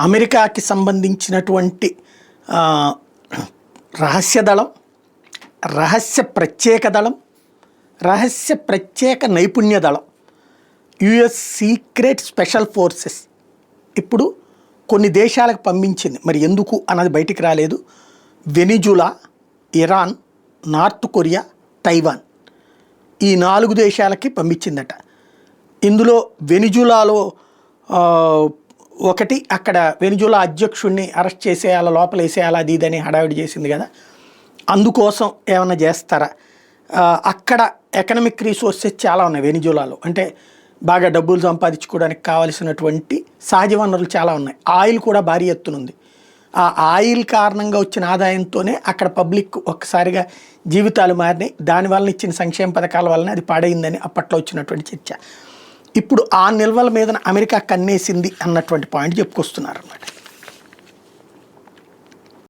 అమెరికాకి సంబంధించినటువంటి రహస్య దళం, రహస్య ప్రత్యేక దళం, రహస్య ప్రత్యేక నైపుణ్య దళం, యుఎస్ సీక్రెట్ స్పెషల్ ఫోర్సెస్ ఇప్పుడు కొన్ని దేశాలకు పంపించింది. మరి ఎందుకు అన్నది బయటికి రాలేదు. Venezuela, Iran, north Korea, Taiwan ఈ 4 దేశాలకి పంపించిందట. ఇందులో వెనిజులాలో ఒకటి, అక్కడ వెనిజులా అధ్యక్షుడిని అరెస్ట్ చేసేయాలా, లోపల వేసేయాలా, అది ఇదని హడావిడి చేసింది కదా, అందుకోసం ఏమైనా చేస్తారా? అక్కడ ఎకనామిక్ రిసోర్సెస్ చాలా ఉన్నాయి వెనిజులాలో, అంటే బాగా డబ్బులు సంపాదించుకోవడానికి కావలసినటువంటి సహజ వనరులు చాలా ఉన్నాయి. ఆయిల్ కూడా భారీ ఎత్తునుంది. ఆ ఆయిల్ కారణంగా వచ్చిన ఆదాయంతోనే అక్కడ పబ్లిక్ ఒక్కసారిగా జీవితాలు మారినాయి. దానివల్ల ఇచ్చిన సంక్షేమ పథకాల వలన అది పాడైందని అప్పట్లో వచ్చినటువంటి చర్చ. ఇప్పుడు ఆ నిల్వల మీద అమెరికా కన్నేసింది అన్నటువంటి పాయింట్ చెప్పుకొస్తున్నారు అన్నమాట.